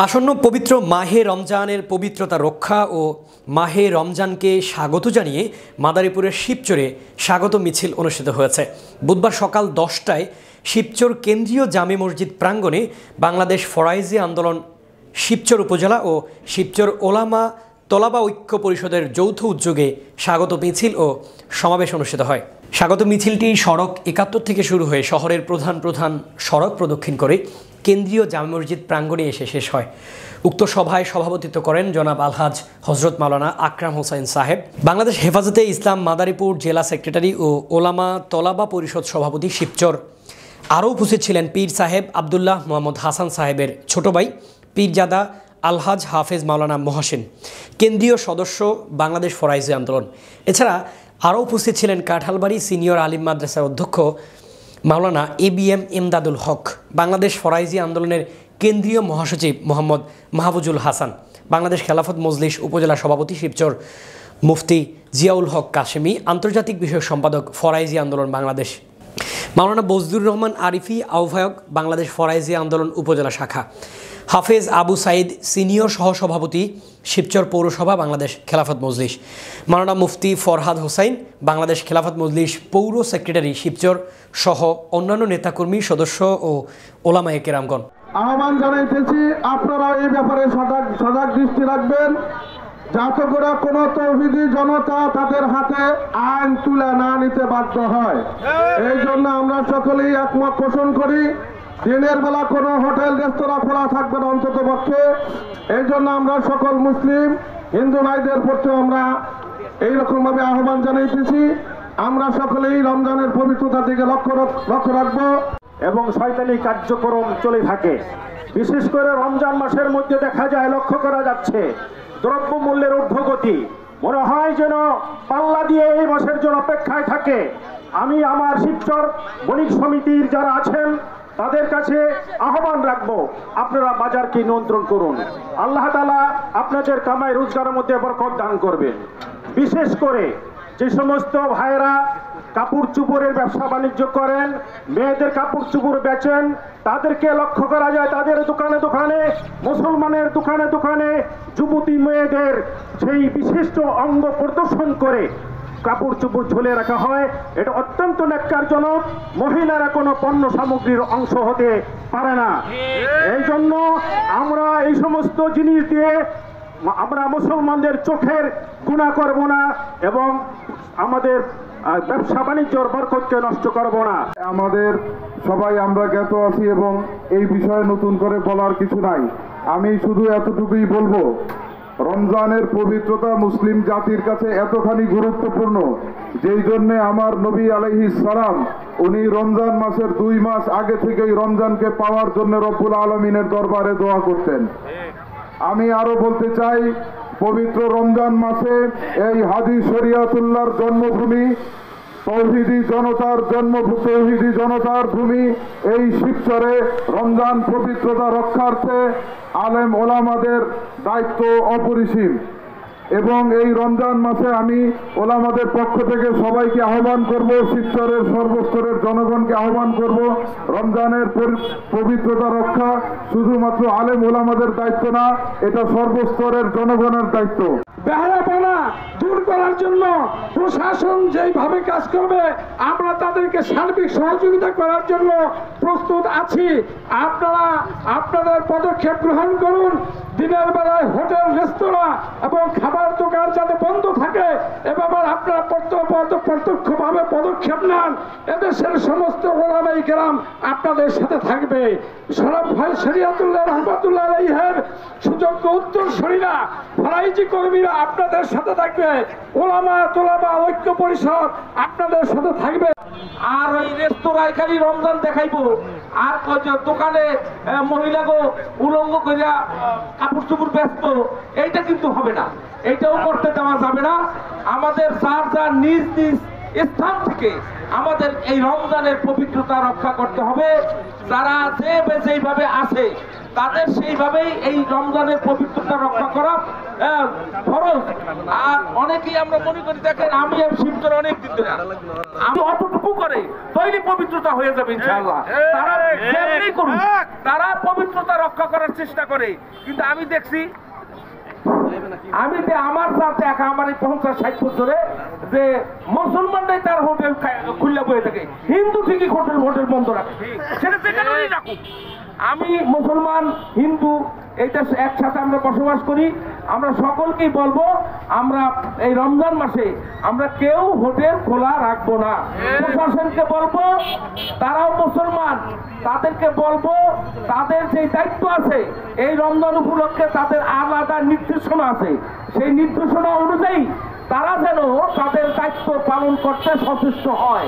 আসন্ন পবিত্র মাহে রমজানের পবিত্রতা রক্ষা ও মাহে রমজানকে স্বাগত জানিয়ে মাদারীপুরের শিবচরে স্বাগত মিছিল অনুষ্ঠিত হয়েছে। বুধবার সকাল 10টায় শিবচর কেন্দ্রীয় জামে মসজিদ প্রাঙ্গণে বাংলাদেশ ফরাইজি আন্দোলন শিবচর উপজেলা ও শিবচর ওলামা তলাবা ঐক্য পরিষদের যৌথ উদ্যোগে স্বাগত মিছিল ও সমাবেশ অনুষ্ঠিত হয়। স্বাগত মিছিলটি সড়ক ৭১ থেকে শুরু হয়ে শহরের প্রধান সড়ক প্রদক্ষিণ করে কেন্দ্রীয় জামে মসজিদ প্রাঙ্গণে এসে শেষ হয়। উক্ত সভায় সভাপতিত্ব করেন জনাব আলহাজ হজরত মাওলানা আকরাম হোসাইন সাহেব, বাংলাদেশ হেফাজতে ইসলাম মাদারীপুর জেলা সেক্রেটারি ও ওলামা তলাবা পরিষদ সভাপতি শিবচর। আরও উপস্থিত ছিলেন পীর সাহেব আবদুল্লাহ মোহাম্মদ হাসান সাহেবের ছোট ভাই পীরজাদা আলহাজ হাফেজ মাওলানা মহাসিন, কেন্দ্রীয় সদস্য বাংলাদেশ ফরাইজি আন্দোলন। এছাড়া আরও উপস্থিত ছিলেন কাঁঠালবাড়ি সিনিয়র আলিম মাদ্রাসার অধ্যক্ষ মাওলানা ABM এমদাদুল হক, বাংলাদেশ ফরাইজি আন্দোলনের কেন্দ্রীয় মহাসচিব মোহাম্মদ মাহফুজুল হাসান, বাংলাদেশ খেলাফত মজলিস উপজেলা সভাপতি শিবচর মুফতি জিয়াউল হক কাশেমি, আন্তর্জাতিক বিষয়ক সম্পাদক ফরাইজি আন্দোলন বাংলাদেশ, মাওলানা বজদুর রহমান আরিফি আহ্বায়ক বাংলাদেশ ফরাইজি আন্দোলন উপজেলা শাখা, হাফেজ আবু সাইদ সিনিয়র সহসভাপতি শিবচর পৌরসভা বাংলাদেশ খেলাফত মজলিস, মাওলানা মুফতি ফরহাদ হোসাইন বাংলাদেশ খেলাফত মজলিস পৌর সেক্রেটারি শিবচর সহ অন্যান্য নেতাকর্মী সদস্য ও ওলামায়ে কেরামগণ। আহ্বান জানাইতেছি, আপনারা এই ব্যাপারে সজাগ দৃষ্টি রাখবেন যাতে করে কোনো তৌহিদি জনতা তাদের হাতে আইন তুলে না নিতে বাধ্য হয়। এই জন্য আমরা সকলেই একমত পোষণ করি দিনের বেলা কোনো হোটেল রেস্তোরাঁ খোলা থাকবে না অন্তত পক্ষে। এই জন্য আমরা সকল মুসলিম হিন্দু ভাইদের প্রতি আমরা এইরকমভাবে আহ্বান জানাইতেছি, আমরা সকলেই রমজানের পবিত্রতার দিকে লক্ষ্য রাখবো এবং শয়তানি কার্যক্রম চলে থাকে। বিশেষ করে রমজান মাসের মধ্যে দেখা যায়, লক্ষ্য করা যাচ্ছে দ্রব্য মূল্যের ঊর্ধ্বগতি, মনে হয় যেন পাল্লা দিয়ে এই মাসের জন্য অপেক্ষায় থাকে। আমি আমার শিবচর বণিক সমিতির যারা আছেন তাদের কাছে আহ্বান রাখবো, আপনারা বাজারকে নিয়ন্ত্রণ করুন। আল্লাহ তাআলা আপনাদের কামাই রোজগারের মধ্যে বরকত দান করবেন। বিশেষ করে যে সমস্ত ভাইরা কাপড় চোপড়ের ব্যবসা বাণিজ্য করেন, মেয়েদের কাপড় চোপড় বেচেন, তাদেরকে লক্ষ্য করা যায় তাদের দোকানে দোকানে, মুসলমানের দোকানে দোকানে যুবতী মেয়েদের সেই বিশিষ্ট অঙ্গ প্রদর্শন করে কাপড় চোপড় ঝুলে রাখা হয়। এটা অত্যন্ত ন্যাক্কারজনক। মহিলারা কোনো পণ্য সামগ্রীর অংশ হতে পারে না। এই জন্য আমরা এই সমস্ত জিনিস দিয়ে আমরা মুসলমানদের চোখের গুনাহ করব না এবং আমাদের ব্যবসা বাণিজ্যর বরকতকে নষ্ট করব না। আমাদের সবাই আমরা জ্ঞাত আছি এবং এই বিষয়ে নতুন করে বলার কিছু নাই। আমি শুধু এতটুকুই বলবো, রমজানের পবিত্রতা মুসলিম জাতির কাছে এতখানি গুরুত্বপূর্ণ, যেই জন্যে আমার নবী আলাইহিস সালাম উনি রমজান মাসের 2 মাস আগে থেকেই রমজানকে পাওয়ার জন্য রব্বুল আলামিনের দরবারে দোয়া করতেন। আমি আরো বলতে চাই, পবিত্র রমজান মাসে এই হাদী শরিয়াতুল্লাহর জন্মভূমি, তৌহিদি জনতার ভূমি এই শিবচরে রমজান পবিত্রতা রক্ষার্থে আলেম ওলামাদের দায়িত্ব অপরিসীম। এবং এই রমজান মাসে আমি ওলামাদের পক্ষ থেকে সবাইকে আহ্বান করব, শিবচরের সর্বস্তরের জনগণকে আহ্বান করব, রমজানের পবিত্রতা রক্ষা শুধুমাত্র আলেম ওলামাদের দায়িত্ব না, এটা সর্বস্তরের জনগণের দায়িত্ব। বেহায়াপনা দূর করার জন্য প্রশাসন যেইভাবে কাজ করবে আমরা তাদেরকে সার্বিক সহযোগিতা করার জন্য প্রস্তুত আছি। আপনারা আপনাদের পদক্ষেপ গ্রহণ করুন। দিনের বেলায় হোটেল রেস্তোরাঁ এবং খাবার দোকান যাতে বন্ধ থাকে এ ব্যাপারে আপনারা প্রত্যক্ষভাবে পদক্ষেপ নেন। এদেশের সমস্ত ওলামায়ে কেরাম আপনাদের সাথে থাকবে। শরফ ভাই শরিয়াতুল্লাহ রহমাতুল্লাহ আলাইহির সুযোগ্য উত্তরসূরিরা ফরাইজি কর্মীরা আপনাদের সাথে থাকবে। ওলামা তোলাবা ঐক্য পরিষদ আপনাদের সাথে থাকবে। আর ওই রেস্তোরাঁয় খালি রমজান দেখাইবো আর দোকানে মহিলাগো উলঙ্গ করিয়া কাপড় চোপড় ব্যস্ত, এইটা কিন্তু হবে না, এইটাও করতে দেওয়া যাবে না। আমাদের যার নিজ নিজ স্থান থেকে আমাদের এই রমজানের পবিত্রতা রক্ষা করতে হবে। যারা যেভাবে আছে তাদের সেইভাবেই এই রমজানের পবিত্রতা রক্ষা করা ফরজ। আর অনেকেই আমরা মনে করি, দেখেন আমি শিবচর অনেক দিন ধরে, আমি অতটুকু করে তৈরি পবিত্রতা হয়ে যাবে ইনশাআল্লাহ। তারা যেমনি করুক, তারা পবিত্রতা রক্ষা করার চেষ্টা করে, কিন্তু আমি দেখছি আমার সাথে আমার এই 50-60 বছরে যে মুসলমানরাই তার হোটেল খুললে বয়ে থাকে, হিন্দু ঠিকই হোটেল বন্ধ রাখে, সেটা যেখানেই রাখুক। আমি মুসলমান হিন্দু এই দেশে একসাথে আমরা বসবাস করি। আমরা সকলকেই বলবো, আমরা এই রমজান মাসে আমরা কেউ হোটেল খোলা রাখবো না। প্রশাসনকে বলবো, তারাও মুসলমান, তাদেরকে বলবো তাদের যে দায়িত্ব আছে এই রমজান উপলক্ষে তাদের আলাদা নির্দেশনা আছে, সেই নির্দেশনা অনুযায়ী তারা যেন তাদের দায়িত্ব পালন করতে সচেষ্ট হয়।